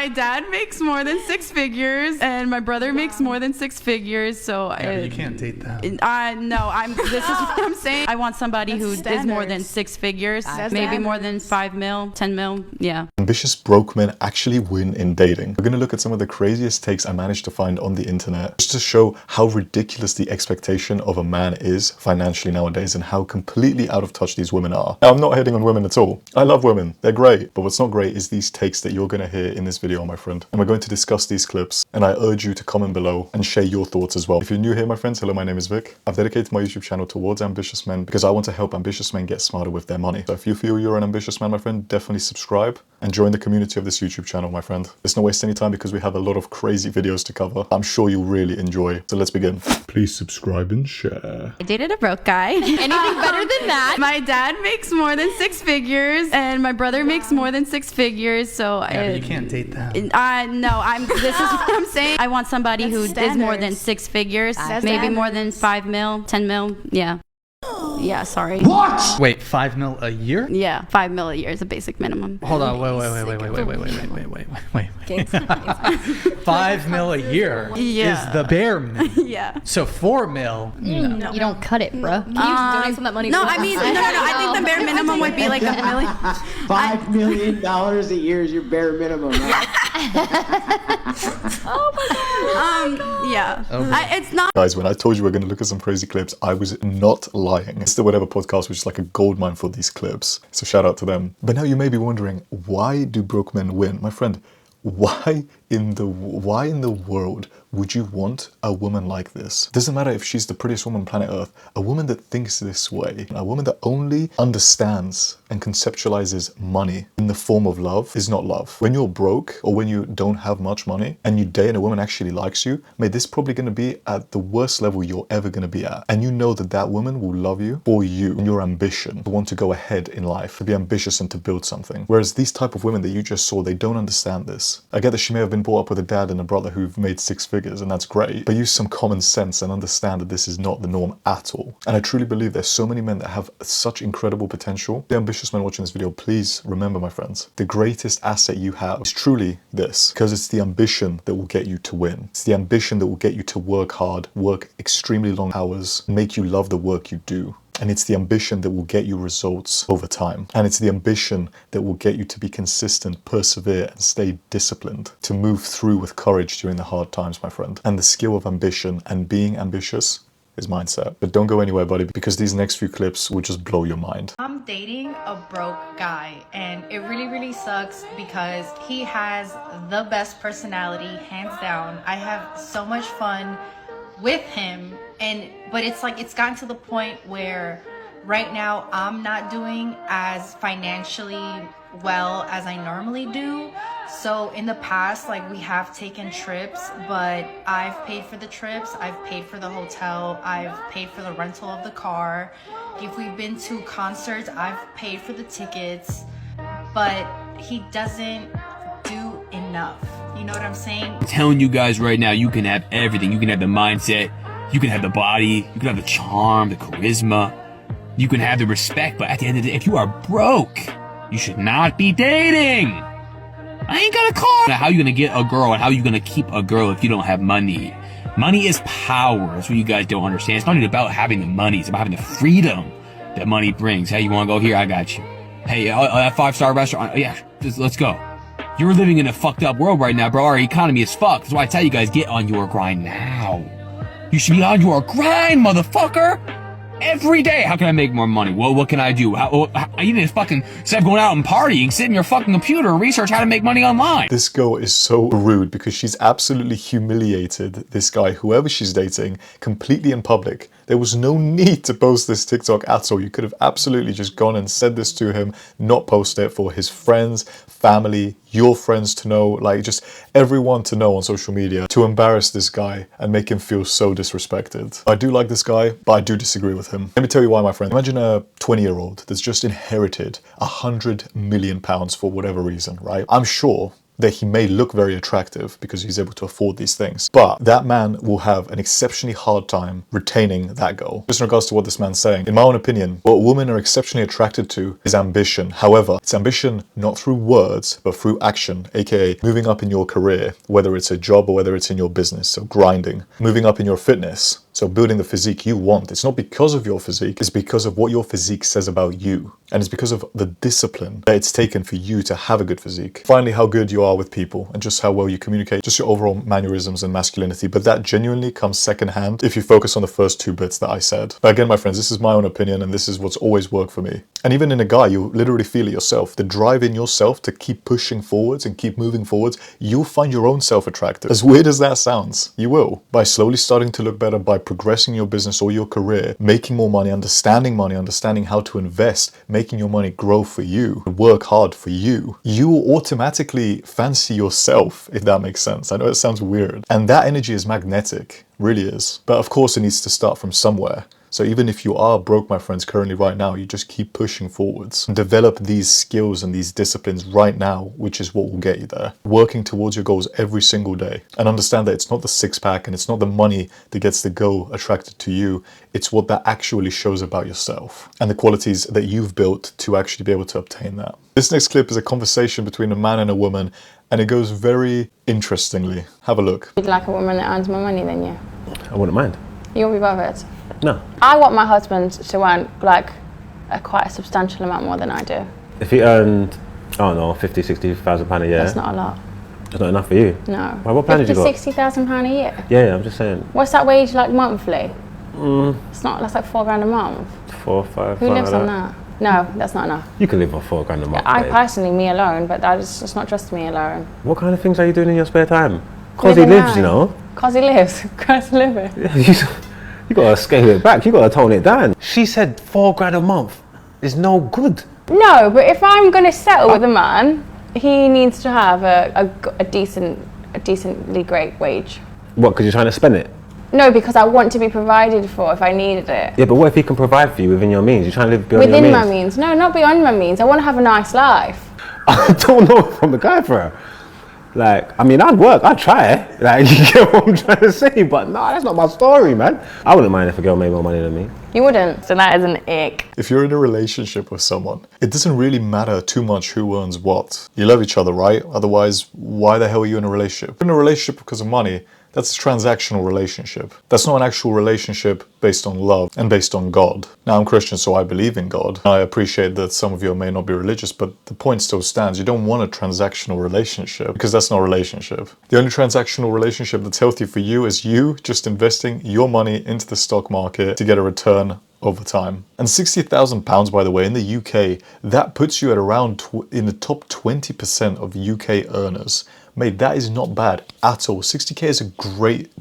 My dad makes more than 6 figures, and my brother makes more than 6 figures. So you can't date them. No, this is what I'm saying. I want somebody who is more than 6 figures, maybe more than 5 mil, 10 mil. Yeah. Ambitious broke men actually win in dating. We're going to look at some of the craziest takes I managed to find on the internet just to show how ridiculous the expectation of a man is financially nowadays and how completely out of touch these women are. Now, I'm not hating on women at all. I love women. They're great. But what's not great is these takes that you're going to hear in this video, my friend. And we're going to discuss these clips. And I urge you to comment below and share your thoughts as well. If you're new here, my friends, hello, my name is Vic. I've dedicated my YouTube channel towards ambitious men because I want to help ambitious men get smarter with their money. So if you feel you're an ambitious man, my friend, definitely subscribe and join the community of this YouTube channel, my friend. Let's not waste any time because we have a lot of crazy videos to cover. I'm sure you'll really enjoy. So let's begin. Please subscribe and share. I dated a broke guy. Anything better than that? My dad makes more than 6 figures, and my brother makes more than 6 figures. So you can't date them. This is what I'm saying. I want somebody who is more than 6 figures, maybe more than 5 mil, 10 mil. Yeah. Yeah, sorry. What? Wait, 5 mil a year? Yeah, 5 mil a year is a basic minimum. Hold on, wait. 5 mil a year is the bare minimum. Yeah. So 4 mil. No. You don't cut it, bro. Can you just donate some of that money? No, I mean, no. I think the bare minimum would be like $1 million. $5 million a year is your bare minimum. Right? Oh my god. Yeah. Okay. It's not. Guys, when I told you we're going to look at some crazy clips, I was not lying. It's the Whatever podcast, which is like a goldmine for these clips. So shout out to them. But now you may be wondering, why do broke men win? My friend, why in the world would you want a woman like this? Doesn't matter if she's the prettiest woman on planet Earth. A woman that thinks this way, a woman that only understands and conceptualizes money in the form of love is not love. When you're broke or when you don't have much money and you date and a woman actually likes you, mate, this is probably going to be at the worst level you're ever going to be at. And you know that that woman will love you for you and your ambition to want to go ahead in life, to be ambitious and to build something. Whereas these type of women that you just saw, they don't understand this. I get that she may have been brought up with a dad and a brother who've made 6 figures, and that's great, but use some common sense and understand that this is not the norm at all. And I truly believe there's so many men that have such incredible potential. The ambitious men watching this video, please remember, my friends, the greatest asset you have is truly this, because it's the ambition that will get you to win. It's the ambition that will get you to work hard, work extremely long hours, make you love the work you do. And it's the ambition that will get you results over time. And it's the ambition that will get you to be consistent, persevere, and stay disciplined, to move through with courage during the hard times, my friend. And the skill of ambition and being ambitious is mindset. But don't go anywhere, buddy, because these next few clips will just blow your mind. I'm dating a broke guy, and it really sucks because he has the best personality, hands down. I have so much fun with him, but it's like it's gotten to the point where right now I'm not doing as financially well as I normally do. So in the past, like, we have taken trips, but I've paid for the trips, I've paid for the hotel, I've paid for the rental of the car. If we've been to concerts, I've paid for the tickets, but he doesn't do enough. You know what I'm saying? I'm telling you guys right now, you can have everything. You can have the mindset, you can have the body, you can have the charm, the charisma, you can have the respect, but at the end of the day, if you are broke, you should not be dating. I ain't got a car. Now, how are you gonna get a girl and how are you gonna keep a girl if you don't have money? Money is power. That's what you guys don't understand. It's not even about having the money. It's about having the freedom that money brings. Hey, you wanna go here? I got you. Hey, that 5-star restaurant? Yeah, let's go. You're living in a fucked up world right now, bro. Our economy is fucked. That's why I tell you guys, get on your grind now. You should be on your grind, motherfucker. Every day. How can I make more money? Well, what can I do? You need to fucking, instead of going out and partying, sit in your fucking computer and research how to make money online. This girl is so rude because she's absolutely humiliated this guy, whoever she's dating, completely in public. There was no need to post this TikTok at all. You could have absolutely just gone and said this to him, not post it for his friends, family, your friends to know, like just everyone to know on social media, to embarrass this guy and make him feel so disrespected. I do like this guy, but I do disagree with him. Let me tell you why, my friend. Imagine a 20-year-old that's just inherited £100 million for whatever reason, right? I'm sure that he may look very attractive because he's able to afford these things, but that man will have an exceptionally hard time retaining that goal. Just in regards to what this man's saying, in my own opinion, what women are exceptionally attracted to is ambition. However, it's ambition not through words, but through action, aka moving up in your career, whether it's a job or whether it's in your business, so grinding, moving up in your fitness, so building the physique you want. It's not because of your physique, it's because of what your physique says about you. And it's because of the discipline that it's taken for you to have a good physique. Finally, how good you are with people and just how well you communicate, just your overall mannerisms and masculinity. But that genuinely comes secondhand if you focus on the first two bits that I said. But again, my friends, this is my own opinion and this is what's always worked for me. And even in a guy, you literally feel it yourself. The drive in yourself to keep pushing forwards and keep moving forwards, you'll find your own self attractive. As weird as that sounds, you will. By slowly starting to look better, by progressing your business or your career, making more money, understanding how to invest, making your money grow for you, work hard for you, you will automatically fancy yourself, if that makes sense. I know it sounds weird. And that energy is magnetic, really is. But of course it needs to start from somewhere. So even if you are broke, my friends, currently right now, you just keep pushing forwards. Develop these skills and these disciplines right now, which is what will get you there. Working towards your goals every single day. And understand that it's not the six pack and it's not the money that gets the girl attracted to you. It's what that actually shows about yourself and the qualities that you've built to actually be able to obtain that. This next clip is a conversation between a man and a woman, and it goes very interestingly. Have a look. You'd like a woman that earns more money than you? I wouldn't mind. You won't be bothered? No. I want my husband to earn like quite a substantial amount more than I do. If he earned, I don't know, 50, 60,000 pounds a year. That's not a lot. That's not enough for you? No. Well, what plan did you got? 60,000 pounds a year? Yeah, I'm just saying. What's that wage like monthly? It's not, that's like £4 a month. 4, 5, Who lives on that? No, that's not enough. You can live on £4 a month. I babe. Personally, me alone, but it's not just me alone. What kind of things are you doing in your spare time? Cause he lives, you know. Cause he lives. Cause living. You gotta scale it back. You gotta tone it down. She said £4 a month is no good. No, but if I'm gonna settle with a man, he needs to have a decently great wage. What? Because you're trying to spend it? No, because I want to be provided for if I needed it. Yeah, but what if he can provide for you within your means? You're trying to live beyond your means. Within my means. No, not beyond my means. I want to have a nice life. I don't know if I'm the guy for her. Like, I mean, I'd work, I'd try. Like, you get what I'm trying to say, but no, that's not my story, man. I wouldn't mind if a girl made more money than me. You wouldn't, so that is an ick. If you're in a relationship with someone, it doesn't really matter too much who earns what. You love each other, right? Otherwise, why the hell are you in a relationship? In a relationship because of money, that's a transactional relationship. That's not an actual relationship based on love and based on God. Now, I'm Christian, so I believe in God. I appreciate that some of you may not be religious, but the point still stands. You don't want a transactional relationship because that's not a relationship. The only transactional relationship that's healthy for you is you just investing your money into the stock market to get a return over time. And £60,000, by the way, in the UK, that puts you at around in the top 20% of UK earners. Mate, that is not bad at all. 60k is a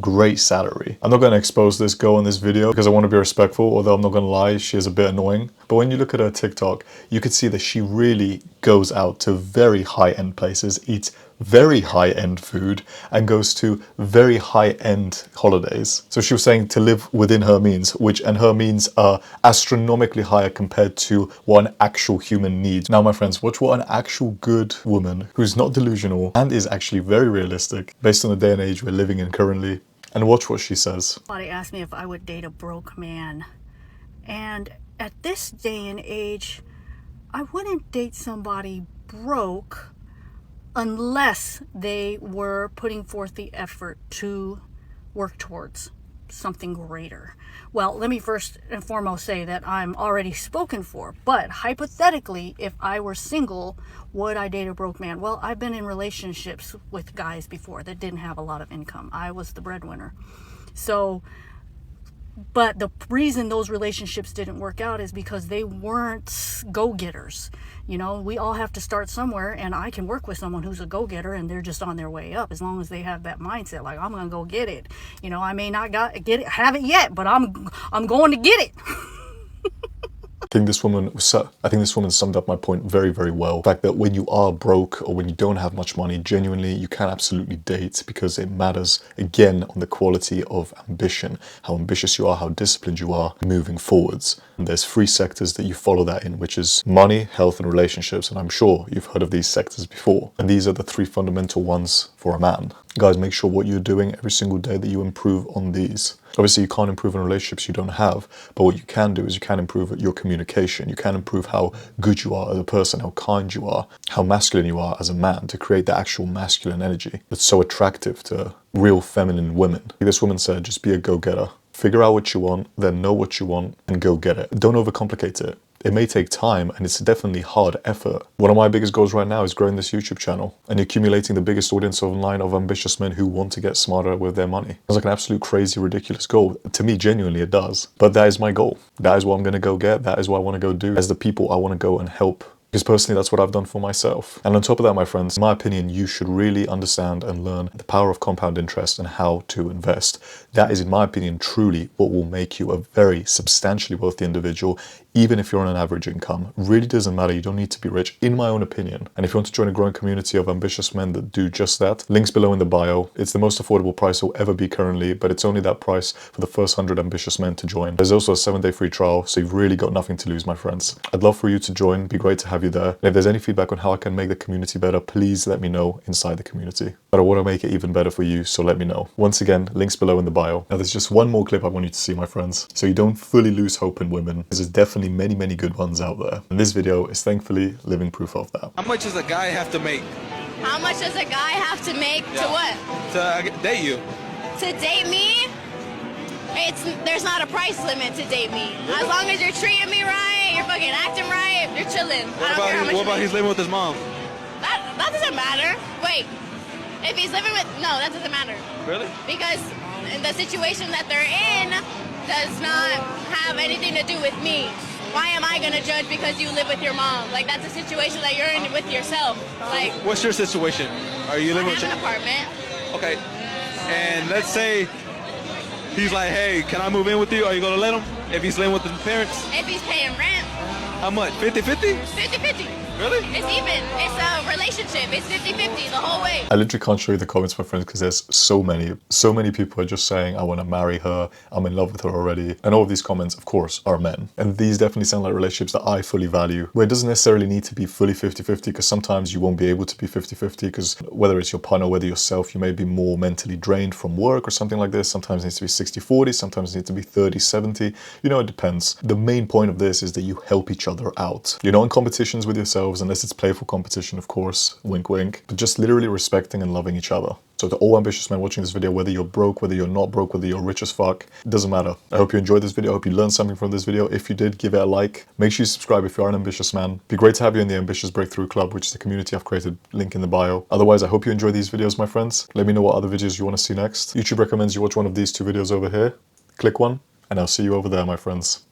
great salary. I'm not going to expose this girl in this video because I want to be respectful, although I'm not going to lie, she is a bit annoying. But when you look at her TikTok, you could see that she really goes out to very high-end places, eats very high-end food, and goes to very high-end holidays. So she was saying to live within her means, and her means are astronomically higher compared to what an actual human needs. Now, my friends, watch what an actual good woman who's not delusional and is actually very realistic based on the day and age we're living in currently, and watch what she says. Somebody asked me if I would date a broke man, and at this day and age, I wouldn't date somebody broke unless they were putting forth the effort to work towards something greater. Well, let me first and foremost say that I'm already spoken for, but hypothetically, if I were single, would I date a broke man? Well, I've been in relationships with guys before that didn't have a lot of income. I was the breadwinner. So, but the reason those relationships didn't work out is because they weren't go-getters. You know, we all have to start somewhere, and I can work with someone who's a go-getter and they're just on their way up as long as they have that mindset, like, I'm gonna go get it. You know, I may not have it yet, but I'm going to get it. I think this woman summed up my point very, very well. The fact that when you are broke or when you don't have much money, genuinely, you can absolutely date because it matters, again, on the quality of ambition, how ambitious you are, how disciplined you are moving forwards. And there's 3 sectors that you follow that in, which is money, health, and relationships. And I'm sure you've heard of these sectors before. And these are the 3 fundamental ones for a man. Guys, make sure what you're doing every single day that you improve on these. Obviously, you can't improve on relationships you don't have, but what you can do is you can improve your communication. You can improve how good you are as a person, how kind you are, how masculine you are as a man, to create the actual masculine energy that's so attractive to real feminine women. Like this woman said, just be a go-getter. Figure out what you want, then know what you want, and go get it. Don't overcomplicate it. It may take time, and it's definitely hard effort. One of my biggest goals right now is growing this YouTube channel and accumulating the biggest audience online of ambitious men who want to get smarter with their money. It's like an absolute crazy, ridiculous goal. To me, genuinely, it does. But that is my goal. That is what I'm going to go get. That is what I want to go do. As the people I want to go and help. Because personally, that's what I've done for myself. And on top of that, my friends, in my opinion, you should really understand and learn the power of compound interest and how to invest. That is, in my opinion, truly what will make you a very substantially wealthy individual, even if you're on an average income. It really doesn't matter. You don't need to be rich, in my own opinion. And if you want to join a growing community of ambitious men that do just that, links below in the bio. It's the most affordable price will ever be currently, but it's only that price for the first 100 ambitious men to join. There's also a 7-day free trial, so you've really got nothing to lose, my friends. I'd love for you to join. It'd be great to have you there. And if there's any feedback on how I can make the community better, please let me know inside the community. But I want to make it even better for you, so let me know. Once again, links below in the bio. Now there's just one more clip I want you to see, my friends, so you don't fully lose hope in women. There's definitely many, many good ones out there. And this video is thankfully living proof of that. How much does a guy have to make? How much does a guy have to make to what? To date you. To date me? There's not a price limit to date me. As long as you're treating me right, you're fucking acting right, you're chilling. What about he's living with his mom? That doesn't matter. Wait. If he's living with... No, that doesn't matter. Really? Because the situation that they're in does not have anything to do with me. Why am I going to judge because you live with your mom? Like, that's a situation that you're in with yourself. Like, what's your situation? Are you living with an apartment. Okay. And let's say he's like, hey, can I move in with you? Are you going to let him? If he's living with his parents? If he's paying rent. How much? 50-50? 50-50. Really? It's even. It's a relationship. It's 50-50 the whole way. I literally can't show you the comments, my friends, because there's so many. So many people are just saying, I want to marry her. I'm in love with her already. And all of these comments, of course, are men. And these definitely sound like relationships that I fully value, where it doesn't necessarily need to be fully 50-50, because sometimes you won't be able to be 50-50, because whether it's your partner, whether yourself, you may be more mentally drained from work or something like this. Sometimes it needs to be 60-40, sometimes it needs to be 30-70. You know, it depends. The main point of this is that you help each other out. You're not in competitions with yourselves, unless it's playful competition, of course, wink wink, but just literally respecting and loving each other. So to all ambitious men watching this video, whether you're broke, whether you're not broke, whether you're rich as fuck, it doesn't matter. I hope you enjoyed this video. I hope you learned something from this video. If you did, give it a like. Make sure you subscribe if you are an ambitious man. It'd be great to have you in the Ambitious Breakthrough Club, which is the community I've created, link in the bio. Otherwise, I hope you enjoy these videos, my friends. Let me know what other videos you want to see next. YouTube recommends you watch one of these 2 videos over here. Click one, and I'll see you over there, my friends.